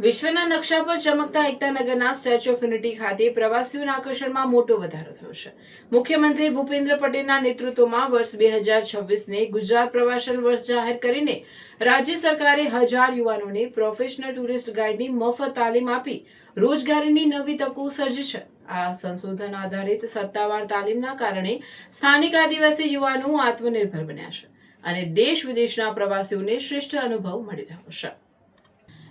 વિશ્વના નકશા પર ચમકતા એકતાનગરના સ્ટેચ્યુ ઓફ યુનિટી ખાતે પ્રવાસીઓના આકર્ષણમાં મોટો વધારો થયો છે। મુખ્યમંત્રી ભૂપેન્દ્ર પટેલના નેતૃત્વમાં વર્ષ 2026ને ગુજરાત પ્રવાસન વર્ષ જાહેર કરીને રાજ્ય સરકારે 1000 યુવાનોને પ્રોફેશનલ ટુરિસ્ટ ગાઈડની મફત તાલીમ આપી રોજગારીની નવી તકો સર્જી છે। આ સંશોધન આધારિત સત્તાવાર તાલીમના કારણે સ્થાનિક આદિવાસી યુવાનો આત્મનિર્ભર બન્યા છે અને દેશ વિદેશના પ્રવાસીઓને શ્રેષ્ઠ અનુભવ મળી રહ્યો છે।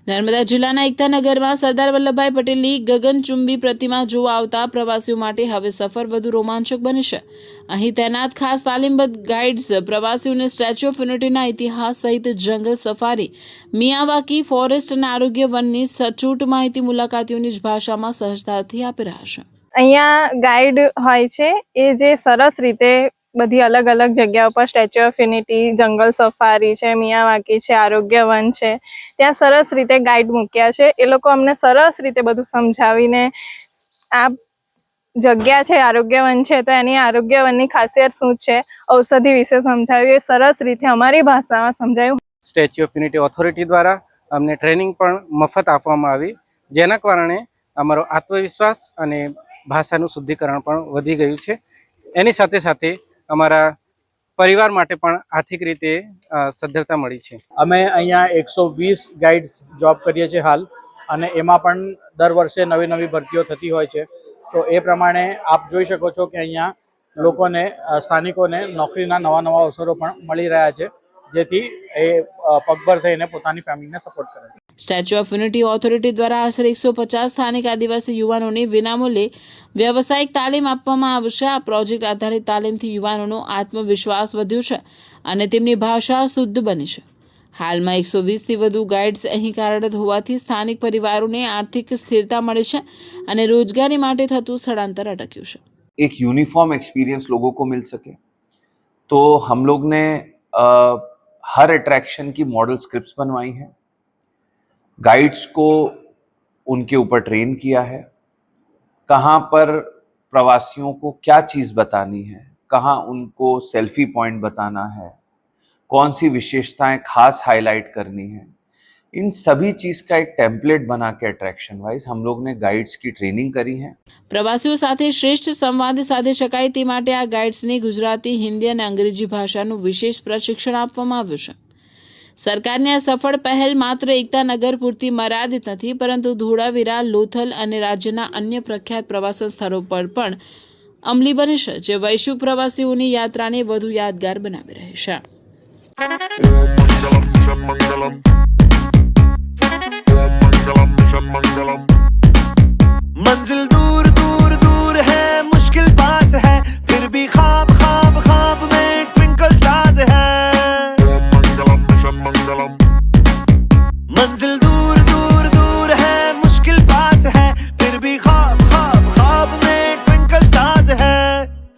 નર્મદા જિલ્લાના એકતાનગરમાં સરદાર વલ્લભભાઈ પટેલની ગગનચુંબી પ્રતિમા જોવા આવતા પ્રવાસીઓ માટે હવે સફર વધુ રોમાંચક બની છે। અહીં તૈનાત ખાસ તાલીમબદ્ધ ગાઈડ્સ પ્રવાસીઓને સ્ટેચ્યુ ઓફ યુનિટીના ઇતિહાસ સહિત જંગલ સફારી, મિયાવાકી ફોરેસ્ટ અને આરોગ્ય વનની સચોટ માહિતી મુલાકાતીઓની જ ભાષામાં સહજતાથી આપી રહ્યા છે। અહીંયા ગાઈડ હોય છે એ જે સરસ રીતે બધી અલગ અલગ જગ્યાઓ પર સ્ટેચ્યુ ઓફ યુનિટી, જંગલ સફારી છે, મિયાવાકી છે, આરોગ્ય વન છે, ત્યાં સરસ રીતે ગાઈડ મૂક્યા છે। એ લોકો અમને સરસ રીતે બધું સમજાવીને આ જગ્યા છે આરોગ્ય વન છે તો એની આરોગ્ય વનની ખાસિયત શું છે, ઔષધિ વિશે સમજાવ્યું, એ સરસ રીતે અમારી ભાષામાં સમજાવ્યું। સ્ટેચ્યુ ઓફ યુનિટી ઓથોરિટી દ્વારા અમને ટ્રેનિંગ પણ મફત આપવામાં આવી, જેના કારણે અમારો આત્મવિશ્વાસ અને ભાષાનું શુદ્ધિકરણ પણ વધી ગયું છે। એની સાથે સાથે અમારા પરિવાર માટે પણ આર્થિક રીતે સદ્ધરતા મળી છે। અમે અહીંયા 120 ગાઈડ્સ જોબ કરીએ છીએ હાલ, અને એમાં પણ દર વર્ષે નવી નવી ભરતીઓ થતી હોય છે। તો એ પ્રમાણે આપ જોઈ શકો છો કે અહીંયા લોકોને, સ્થાનિકોને નોકરીના નવા અવસરો પણ મળી રહ્યા છે, જેથી એ પગભર થઈને પોતાની ફેમિલીને સપોર્ટ કરે। સ્ટેચ્યુ ઓફ યુનિટી ઓથોરિટી દ્વારા આશરે 150 સ્થાનિક આદિવાસી યુવાનોને વિનામૂલ્યે વ્યવસાયિક તાલીમ આપવામાં આવશે। આ પ્રોજેક્ટ આધારિત તાલીમથી યુવાનોનો આત્મવિશ્વાસ વધ્યો છે અને તેમની ભાષા શુદ્ધ બની છે। હાલમાં 120થી વધુ ગાઈડ્સ અહીં કાર્યરત હોવાથી સ્થાનિક પરિવારોને આર્થિક સ્થિરતા મળે છે અને રોજગારી માટે થતું સ્થળાંતર અટક્યું છે। एक यूनिफॉर्म एक्सपीरियंस लोगों को मिल सके, तो हम लोग ने हर अट्रैक्शन की मॉडल स्क्रिप्ट्स बनवाई हैं, गाइड्स को उनके ऊपर ट्रेन किया है, कहाँ पर प्रवासियों को क्या चीज़ बतानी है, कहाँ उनको सेल्फी पॉइंट बताना है, कौन सी विशेषताएं खास हाईलाइट करनी है, इन सभी चीज़ का एक टेम्पलेट बना के अट्रैक्शन वाइज हम लोग ने गाइड्स की ट्रेनिंग करी है। પ્રવાસીઓ સાથે શ્રેષ્ઠ સંવાદ સાધી શકાય તે માટે આ ગાઈડ્સને ગુજરાતી, હિન્દી અને અંગ્રેજી ભાષાનું વિશેષ પ્રશિક્ષણ આપવામાં આવ્યું છે। સરકારની આ સફળ પહેલ માત્ર એકતાનગર પૂરતી મર્યાદિત નથી, પરંતુ ધોળાવીરા, લોથલ અને રાજ્યના અન્ય પ્રખ્યાત પ્રવાસન સ્થળો પર પણ અમલી બને છે, જે વૈશ્વિક પ્રવાસીઓની યાત્રાને વધુ યાદગાર બનાવી રહેશે। मंजिल दूर दूर दूर है, मुश्किल पास है, फिर भी ख्वाब ख्वाब ख्वाब में ट्विंकल स्टार्स है। मंजिल दूर दूर दूर है, मुश्किल पास है, फिर भी ख्वाब ख्वाब ख्वाब में ट्विंकल स्टार्स है।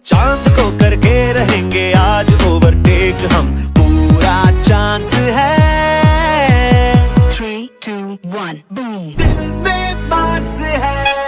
चांद को करके रहेंगे आज ओवरटेक हम, पूरा चांस है। 3, 2, 1 boom, दिल में बात है।